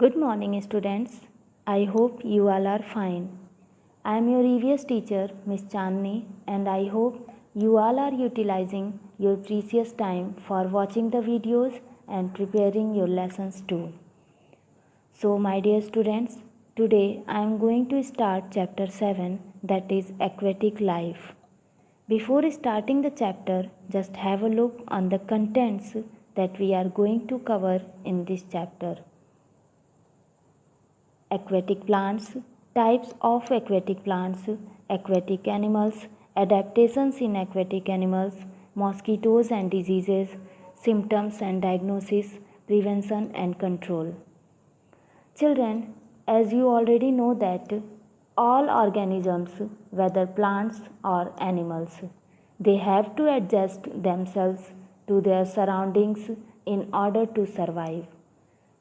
Good morning, students. I hope you all are fine. I am your EVS teacher, Miss Chandni, and I hope you all are utilizing your precious time for watching the videos and preparing your lessons too. So, my dear students, today I am going to start chapter 7, that is aquatic life. Before starting the chapter, just have a look on the contents that we are going to cover in this chapter. Aquatic plants, types of aquatic plants, aquatic animals, adaptations in aquatic animals, mosquitoes and diseases, symptoms and diagnosis, prevention and control. Children, as you already know that all organisms, whether plants or animals, they have to adjust themselves to their surroundings in order to survive.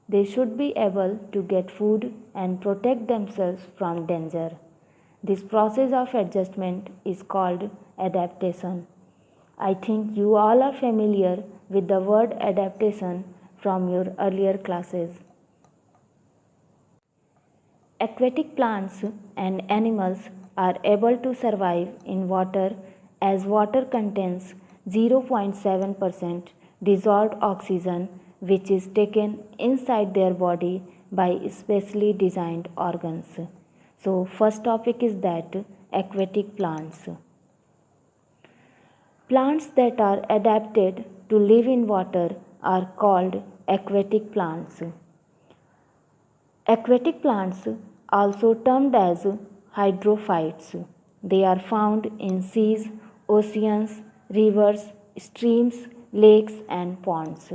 They should be able to get food and protect themselves from danger. This process of adjustment is called adaptation. I think you all are familiar with the word adaptation from your earlier classes. Aquatic plants and animals are able to survive in water as water contains 0.7% dissolved oxygen, which is taken inside their body by specially designed organs. So, first topic is that aquatic plants. Plants that are adapted to live in water are called aquatic plants. Aquatic plants, also termed as hydrophytes, they are found in seas, oceans, rivers, streams, lakes, and ponds.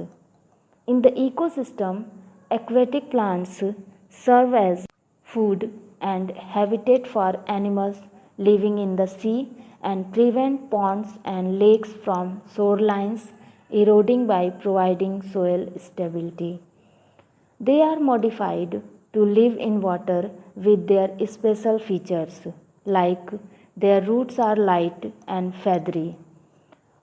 In the ecosystem, aquatic plants serve as food and habitat for animals living in the sea and prevent ponds and lakes from shorelines eroding by providing soil stability. They are modified to live in water with their special features, like their roots are light and feathery.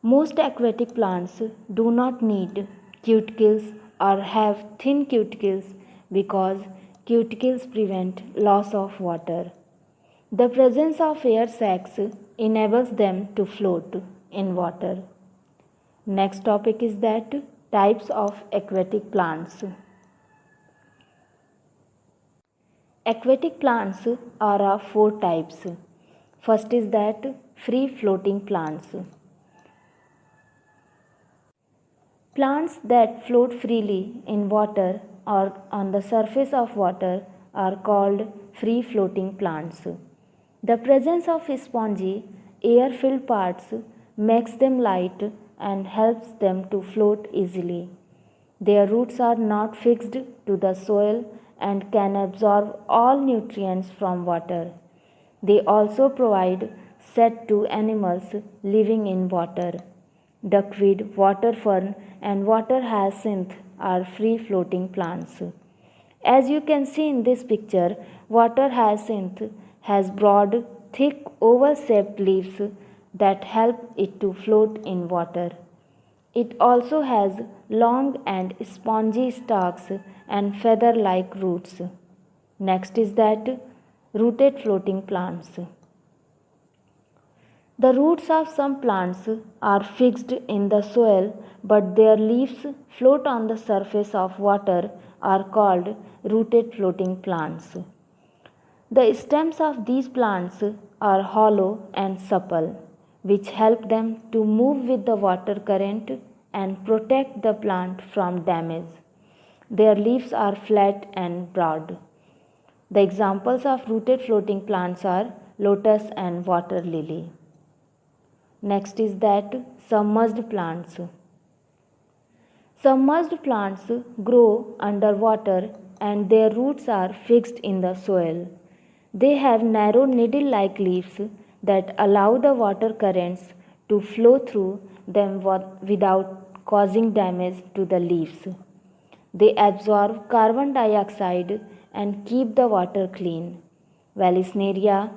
Most aquatic plants do not need cuticles or have thin cuticles because cuticles prevent loss of water. The presence of air sacs enables them to float in water. Next topic is that types of aquatic plants. Aquatic plants are of four types. First is that free floating plants. Plants that float freely in water or on the surface of water are called free floating plants. The presence of spongy, air filled parts makes them light and helps them to float easily. Their roots are not fixed to the soil and can absorb all nutrients from water. They also provide shade to animals living in water. Duckweed, water fern, and water hyacinth are free floating plants. As you can see in this picture, water hyacinth has broad, thick, oval shaped leaves that help it to float in water. It also has long and spongy stalks and feather like roots. Next is that rooted floating plants. The roots of some plants are fixed in the soil, but their leaves float on the surface of water are called rooted floating plants. The stems of these plants are hollow and supple, which help them to move with the water current and protect the plant from damage. Their leaves are flat and broad. The examples of rooted floating plants are lotus and water lily. Next is that submerged plants. Submerged plants grow underwater and their roots are fixed in the soil. They have narrow needle-like leaves that allow the water currents to flow through them without causing damage to the leaves. They absorb carbon dioxide and keep the water clean. Vallisneria,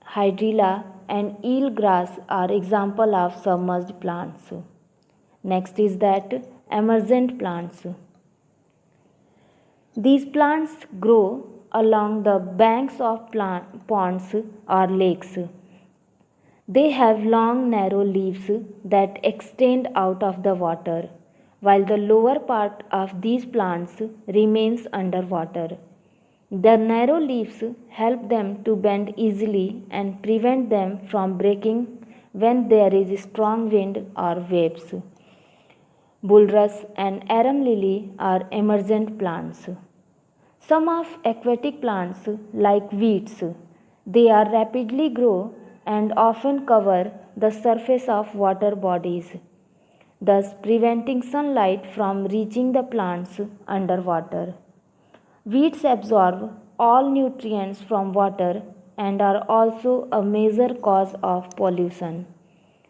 hydrilla, and eelgrass are examples of submerged plants. Next is that emergent plants. These plants grow along the banks of ponds or lakes. They have long, narrow leaves that extend out of the water, while the lower part of these plants remains underwater. The narrow leaves help them to bend easily and prevent them from breaking when there is strong wind or waves. Bulrus and arum lily are emergent plants. Some of aquatic plants like weeds, they are rapidly grow and often cover the surface of water bodies, thus preventing sunlight from reaching the plants underwater. Weeds absorb all nutrients from water and are also a major cause of pollution.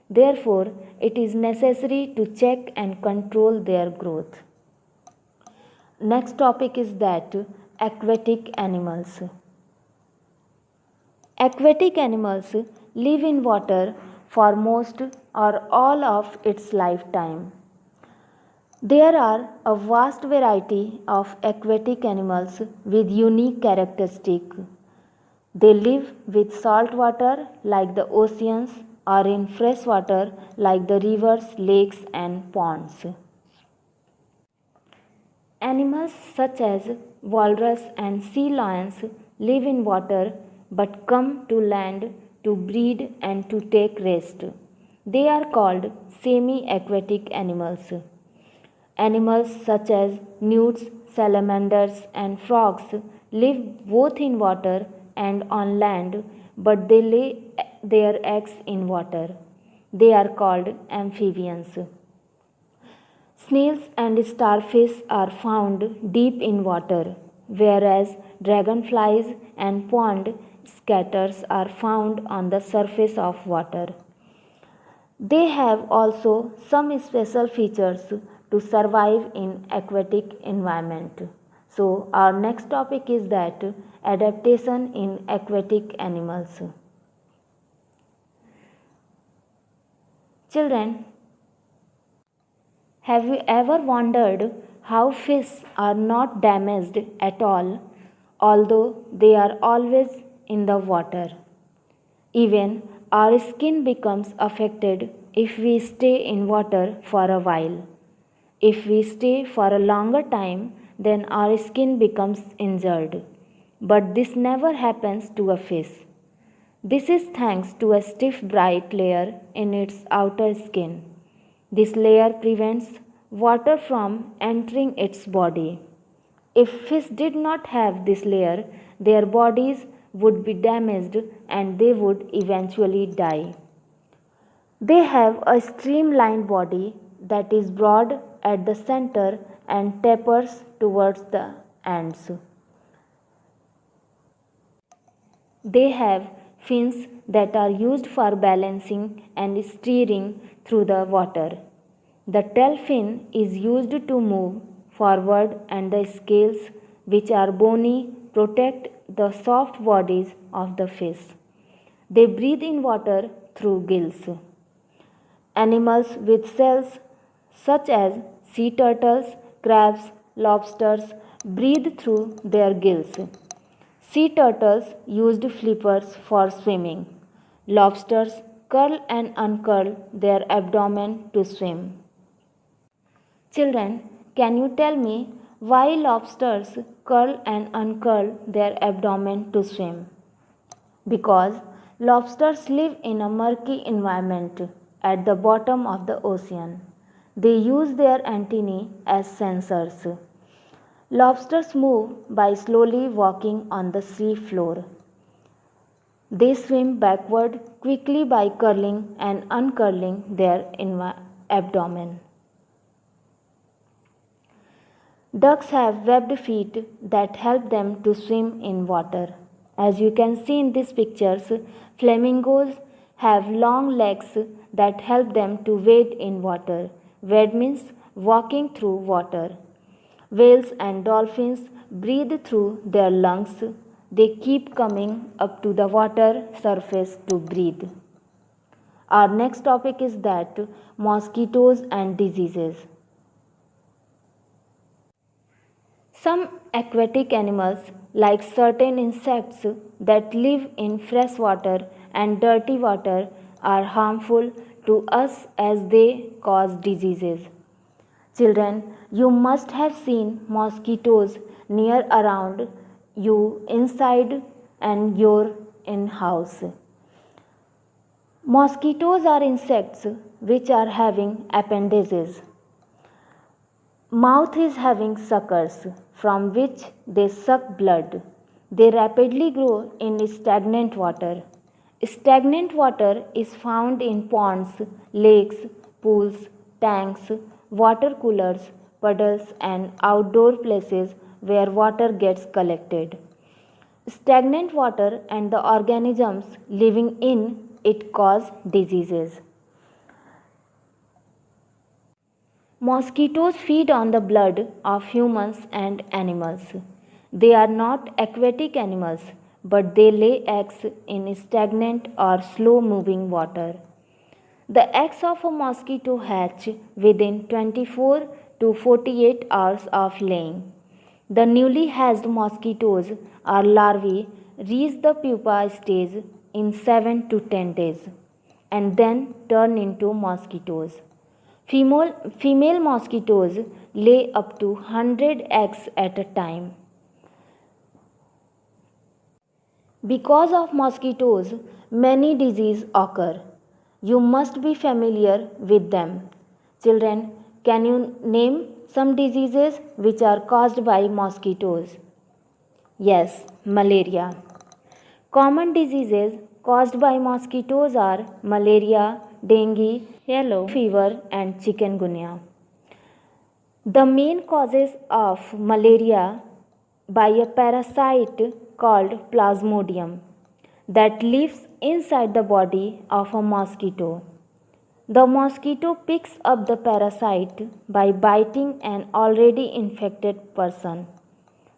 Therefore, it is necessary to check and control their growth. Next topic is that aquatic animals. Aquatic animals live in water for most or all of its lifetime. There are a vast variety of aquatic animals with unique characteristics. They live with salt water like the oceans or in fresh water like the rivers, lakes, and ponds. Animals such as walrus and sea lions live in water but come to land to breed and to take rest. They are called semi aquatic animals. Animals such as newts, salamanders, and frogs live both in water and on land, but they lay their eggs in water. They are called amphibians. Snails and starfish are found deep in water, whereas dragonflies and pond scatters are found on the surface of water. They have also some special features to survive in aquatic environment. So our next topic is that adaptation in aquatic animals. Children, have you ever wondered how fish are not damaged at all, although they are always in the water? Even our skin becomes affected if we stay in water for a while. If we stay for a longer time, then our skin becomes injured. But this never happens to a fish. This is thanks to a stiff, bright layer in its outer skin. This layer prevents water from entering its body. If fish did not have this layer, their bodies would be damaged and they would eventually die. They have a streamlined body that is broad at the center and tapers towards the ends. They have fins that are used for balancing and steering through the water. The tail fin is used to move forward and the scales, which are bony, protect the soft bodies of the fish. They breathe in water through gills. Animals with shells such as sea turtles, crabs, lobsters breathe through their gills. Sea turtles used flippers for swimming. Lobsters curl and uncurl their abdomen to swim. Children, can you tell me why lobsters curl and uncurl their abdomen to swim? Because lobsters live in a murky environment at the bottom of the ocean. They use their antennae as sensors. Lobsters move by slowly walking on the sea floor. They swim backward quickly by curling and uncurling their abdomen. Ducks have webbed feet that help them to swim in water. As you can see in these pictures, flamingos have long legs that help them to wade in water. Wade means walking through water. Whales and dolphins breathe through their lungs. They keep coming up to the water surface to breathe. Our next topic is that mosquitoes and diseases. Some aquatic animals, like certain insects that live in fresh water and dirty water, are harmful to us as they cause diseases. Children, you must have seen mosquitoes near around you inside and your in house. Mosquitoes are insects which are having appendages. Mouth is having suckers from which they suck blood. They rapidly grow in stagnant water. Stagnant water is found in ponds, lakes, pools, tanks, water coolers, puddles, and outdoor places where water gets collected. Stagnant water and the organisms living in it cause diseases. Mosquitoes feed on the blood of humans and animals. They are not aquatic animals, but they lay eggs in stagnant or slow moving water. The eggs of a mosquito hatch within 24 to 48 hours of laying. The newly hatched mosquitoes or larvae reach the pupa stage in 7 to 10 days and then turn into mosquitoes. Female mosquitoes lay up to 100 eggs at a time. Because of mosquitoes, many diseases occur. You must be familiar with them. Children, can you name some diseases which are caused by mosquitoes? Yes, malaria. Common diseases caused by mosquitoes are malaria, dengue, yellow fever, and chikungunya. The main causes of malaria by a parasite called Plasmodium that lives inside the body of a mosquito. The mosquito picks up the parasite by biting an already infected person.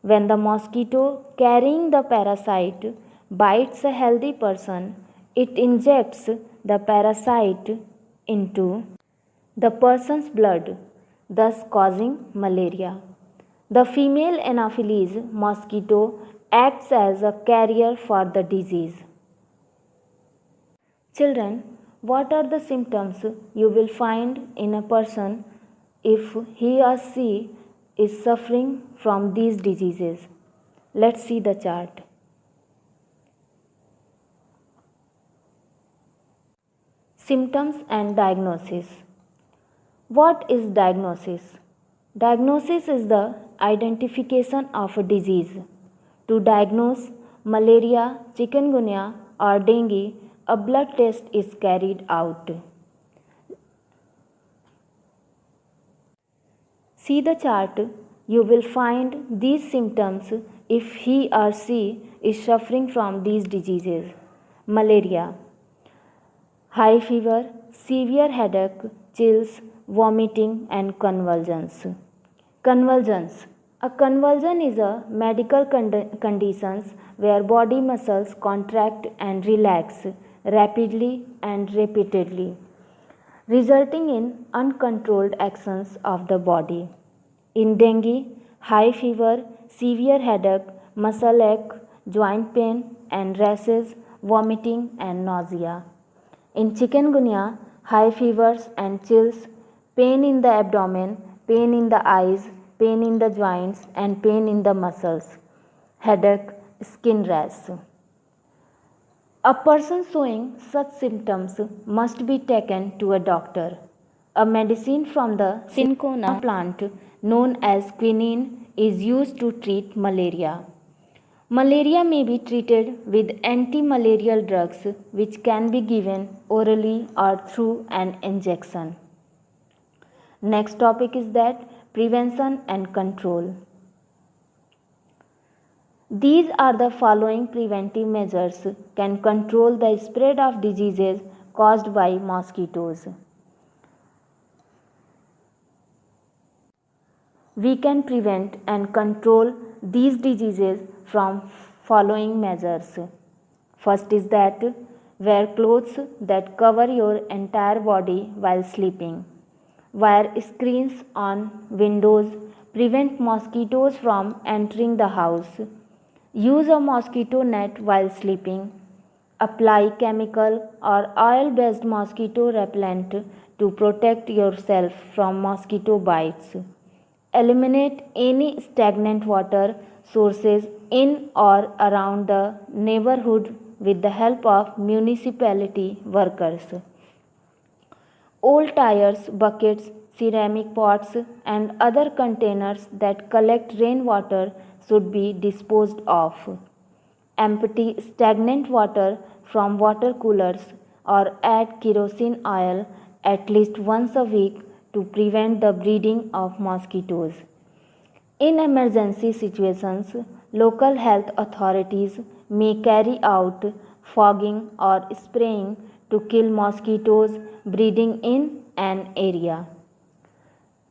When the mosquito carrying the parasite bites a healthy person, it injects the parasite into the person's blood, thus causing malaria. The female Anopheles mosquito acts as a carrier for the disease. Children, what are the symptoms you will find in a person if he or she is suffering from these diseases? Let's see the chart. Symptoms and diagnosis. What is diagnosis? Diagnosis is the identification of a disease. To diagnose malaria, chikungunya, or dengue, a blood test is carried out. See the chart. You will find these symptoms if he or she is suffering from these diseases. Malaria, high fever, severe headache, chills, vomiting, and convulsions. Convulsions. A convulsion is a medical condition where body muscles contract and relax rapidly and repeatedly, resulting in uncontrolled actions of the body. In dengue, high fever, severe headache, muscle ache, joint pain and rashes, vomiting and nausea. In chikungunya, high fevers and chills, pain in the abdomen, pain in the eyes, pain in the joints and pain in the muscles, headache, skin rash. A person showing such symptoms must be taken to a doctor. A medicine from the cinchona plant known as quinine is used to treat malaria. Malaria may be treated with anti-malarial drugs which can be given orally or through an injection. Next topic is that prevention and control. These are the following preventive measures can control the spread of diseases caused by mosquitoes. We can prevent and control these diseases from following measures. First is that wear clothes that cover your entire body while sleeping. Wear screens on windows, Prevent mosquitoes from entering the house. Use a mosquito net while sleeping. Apply chemical or oil based mosquito repellent to protect yourself from mosquito bites. Eliminate any stagnant water sources in or around the neighborhood with the help of municipality workers. Old tires, buckets, ceramic pots, and other containers that collect rainwater should be disposed of. Empty stagnant water from water coolers or add kerosene oil at least once a week to prevent the breeding of mosquitoes. In emergency situations, local health authorities may carry out fogging or spraying to kill mosquitoes breeding in an area.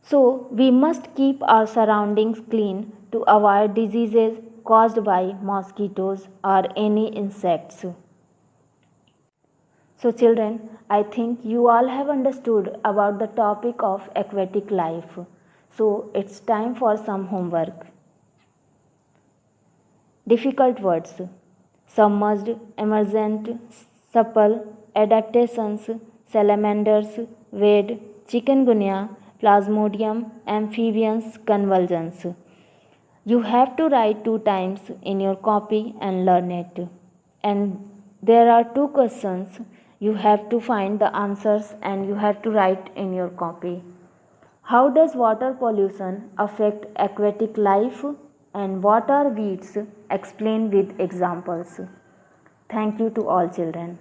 So, we must keep our surroundings clean to avoid diseases caused by mosquitoes or any insects. So, children, I think you all have understood about the topic of aquatic life. So, it's time for some homework. Difficult words: submerged, emergent, supple, adaptations, salamanders, wade, chikungunya, plasmodium, amphibians, convulsions. You have to write 2 times in your copy and learn it. And there are 2 questions. You have to find the answers and you have to write in your copy. How does water pollution affect aquatic life, and what are weeds? Explain with examples. Thank you to all children.